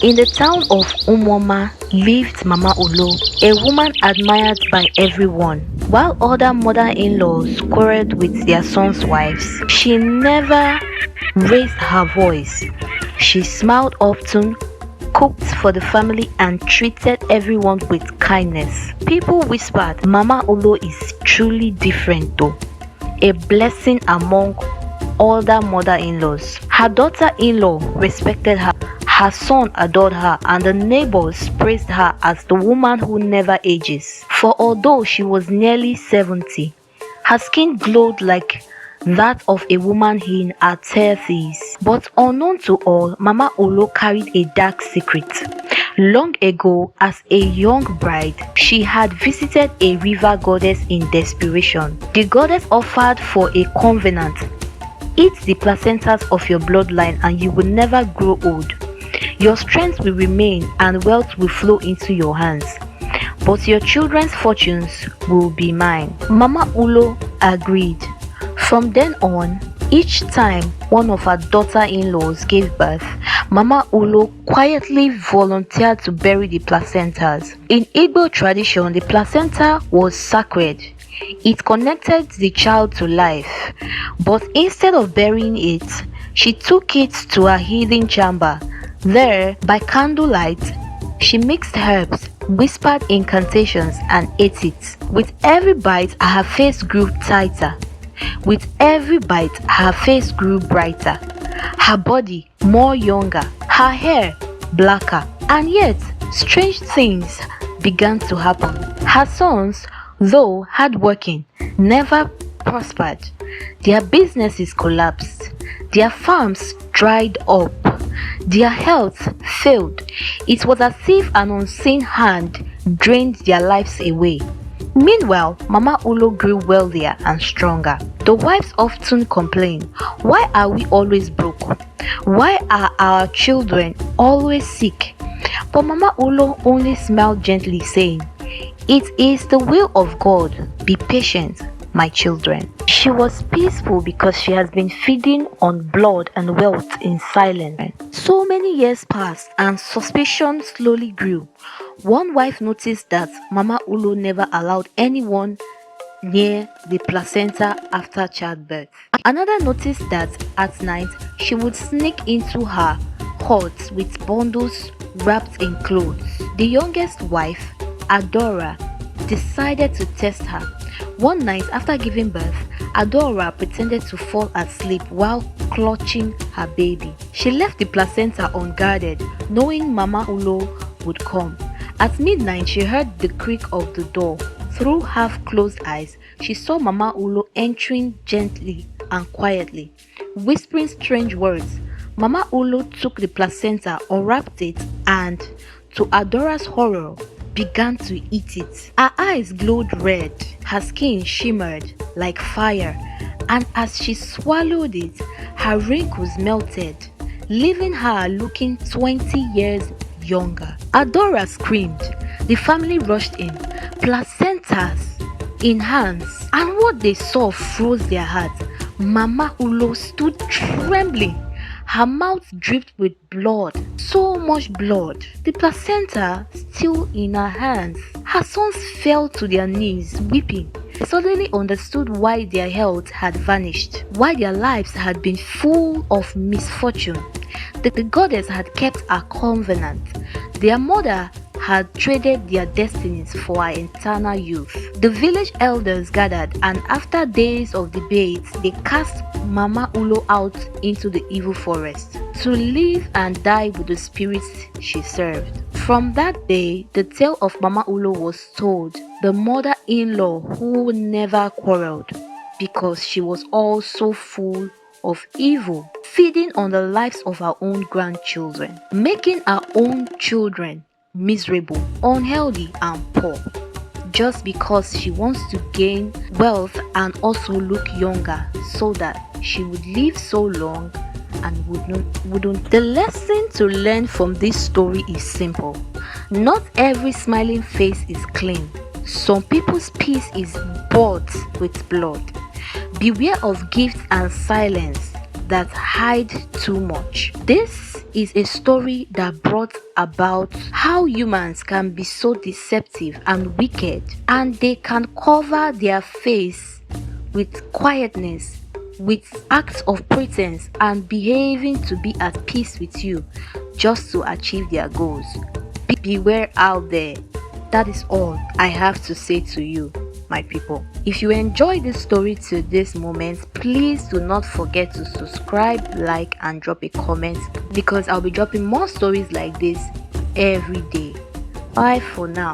In the town of Umwoma lived Mama Ulo, a woman admired by everyone. While other mother-in-laws quarreled with their sons' wives, she never raised her voice. She smiled often, cooked for the family, and treated everyone with kindness. People whispered, Mama Ulo is truly different though, a blessing among other mother-in-laws. Her daughter-in-law respected her, her son adored her, and the neighbors praised her as the woman who never ages. For although she was nearly 70, her skin glowed like that of a woman in her 30s. But unknown to all, Mama Olo carried a dark secret. Long ago, as a young bride, she had visited a river goddess in desperation. The goddess offered for a covenant: eat the placentas of your bloodline and you will never grow old. Your strength will remain and wealth will flow into your hands, but your children's fortunes will be mine. Mama Ulo agreed. From then on, each time one of her daughter-in-laws gave birth, Mama Ulo quietly volunteered to bury the placentas. In Igbo tradition, the placenta was sacred. It connected the child to life, but instead of burying it, she took it to her hidden chamber. There, by candlelight, she mixed herbs, whispered incantations, and ate it. With every bite, her face grew tighter. With every bite, her face grew brighter, her body more younger, her hair blacker, and yet strange things began to happen. Her sons, though hardworking, never prospered. Their businesses collapsed, their farms dried up, their health failed. It was as if an unseen hand drained their lives away. Meanwhile, Mama Ulo grew wealthier and stronger. The wives often complain, why are we always broke? Why are our children always sick? But Mama Ulo only smiled gently, saying, it is the will of God. Be patient, my children. She was peaceful because she has been feeding on blood and wealth in silence. So many years passed and suspicion slowly grew. One wife noticed that Mama Ulo never allowed anyone near the placenta after childbirth. Another noticed that at night she would sneak into her hut with bundles wrapped in clothes. The youngest wife, Adora, decided to test her. One night after giving birth, Adora pretended to fall asleep while clutching her baby. She left the placenta unguarded, knowing Mama Ulo would come. At midnight, she heard the creak of the door. Through half-closed eyes, she saw Mama Ulo entering gently and quietly, whispering strange words. Mama Ulo took the placenta, unwrapped it, and, to Adora's horror, began to eat it. Her eyes glowed red, her skin shimmered like fire, and as she swallowed it, her wrinkles melted, leaving her looking 20 years younger. Adora screamed. The family rushed in, placentas in hands, and what they saw froze their hearts. Mama Ulo stood trembling. Her mouth dripped with blood, so much blood. The placenta still in her hands. Her sons fell to their knees, weeping. They suddenly understood why their health had vanished, why their lives had been full of misfortune. The goddess had kept her covenant. Their mother had traded their destinies for her eternal youth. The village elders gathered, and after days of debate, they cast Mama Ulo out into the evil forest to live and die with the spirits she served. From that day, the tale of Mama Ulo was told, the mother-in-law who never quarreled, because she was also full of evil, feeding on the lives of her own grandchildren, making her own children miserable, unhealthy, and poor, just because she wants to gain wealth and also look younger so that she would live so long and wouldn't. The lesson to learn from this story is simple. Not every smiling face is clean. Some people's peace is bought with blood. Beware of gifts and silence that hide too much. This is a story that brought about how humans can be so deceptive and wicked, and they can cover their face with quietness, with acts of pretense, and behaving to be at peace with you just to achieve their goals. Beware out there. That is all I have to say to you, my people. If you enjoyed this story to this moment, please do not forget to subscribe, like, and drop a comment, because I'll be dropping more stories like this every day. Bye for now.